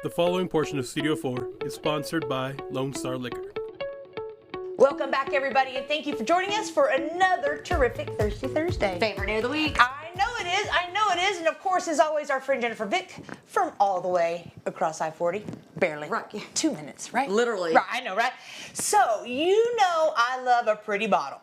The following portion of Studio 4 is sponsored by Lone Star Liquor. Welcome back, everybody, and thank you for joining us for another terrific Thirsty Thursday. Favorite day of the week. I know it is, and of course, as always, our friend Jennifer Vick from all the way across I-40, barely. Right. 2 minutes, right? Literally. Right, I know, right? So, you know I love a pretty bottle.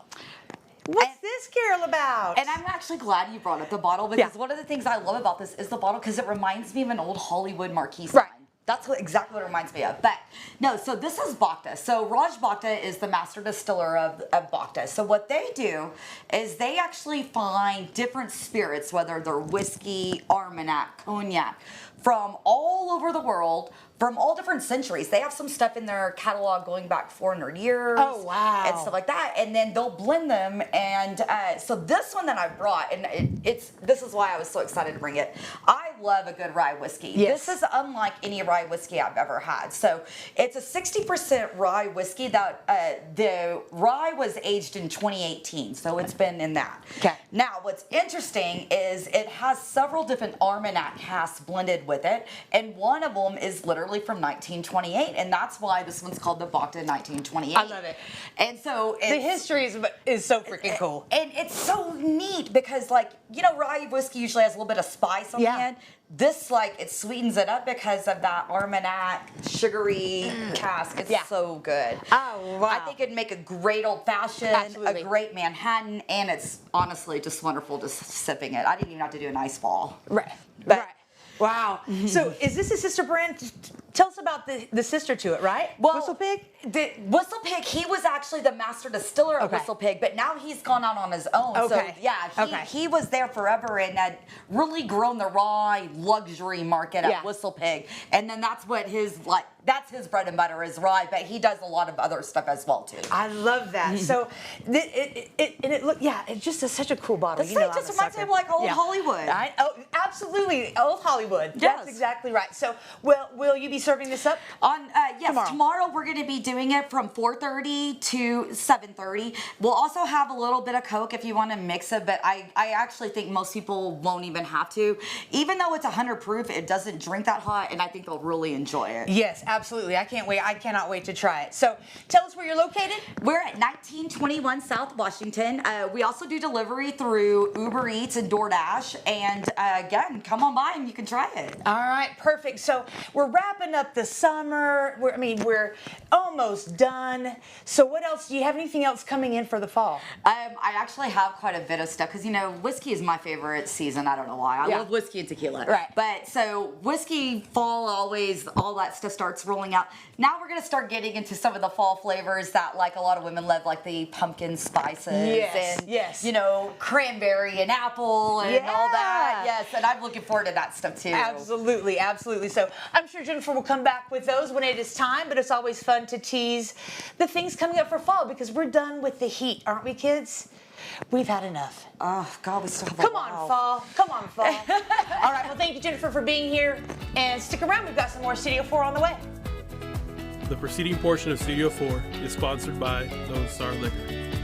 What's this, Carol, about? And I'm actually glad you brought up the bottle because one of the things I love about this is the bottle because it reminds me of an old Hollywood marquee sign. Right. That's exactly what it reminds me of. But no, so this is Bhakta. So Raj Bhakta is the master distiller of Bhakta. So what they do is they actually find different spirits, whether they're whiskey, armagnac, cognac, from all over the world, from all different centuries. They have some stuff in their catalog going back 400 years. Oh, wow. And stuff like that. And then they'll blend them. And so this one that I brought, and this is why I was so excited to bring it. I love a good rye whiskey. Yes. This is unlike any rye whiskey I've ever had. So it's a 60% rye whiskey that the rye was aged in 2018. So it's been in that. Okay. Now, what's interesting is it has several different armagnac casks blended with it. And one of them is literally from 1928, and that's why this one's called the Bhakta 1928. I love it. And so the history is so freaking cool. And it's so neat because, like, you know, rye whiskey usually has a little bit of spice on the end. This, like, it sweetens it up because of that armagnac, sugary cask. It's so good. Oh, wow. I think it'd make a great old-fashioned, a great Manhattan, and it's honestly just wonderful just sipping it. I didn't even have to do an ice ball. Right. But, wow. So is this a sister brand? Tell us about the sister to it, right? Well, Whistle Pig? The Whistle Pig, he was actually the master distiller of Whistle Pig, but now he's gone out on his own. Okay. So, yeah, he was there forever and had really grown the rye luxury market at Whistle Pig. And then that's what that's his bread and butter is rye, but he does a lot of other stuff as well, too. I love that. So, it's just such a cool bottle. This thing just reminds me of like old Hollywood. Absolutely, old Hollywood. Yes. That's exactly right. So, will you be serving this up? Yes, tomorrow we're going to be doing it from 4:30 to 7:30. We'll also have a little bit of Coke if you want to mix it, but I actually think most people won't even have to. Even though it's 100 proof, it doesn't drink that hot, and I think they'll really enjoy it. Yes, absolutely. I can't wait. I cannot wait to try it. So, tell us where you're located. We're at 1921 South Washington. We also do delivery through Uber Eats and DoorDash, and again, come on by and you can try it. All right, perfect. So we're wrapping up the summer. We're almost done. So what else? Do you have anything else coming in for the fall? I actually have quite a bit of stuff because, you know, whiskey is my favorite season. I don't know why. I love whiskey and tequila. Right. But so whiskey, fall, always, all that stuff starts rolling out. Now we're going to start getting into some of the fall flavors that, like, a lot of women love, like the pumpkin spices and, you know, cranberry and apple and all that. Yes, and I'm looking forward to that stuff too. Absolutely, absolutely. So I'm sure Jennifer will come back with those when it is time, but it's always fun to tease the things coming up for fall because we're done with the heat, aren't we, kids? We've had enough. Oh, God, we still have Come on, fall. Come on, fall. All right, well, thank you, Jennifer, for being here. And stick around. We've got some more Studio 4 on the way. The preceding portion of Studio 4 is sponsored by Lone Star Liquor.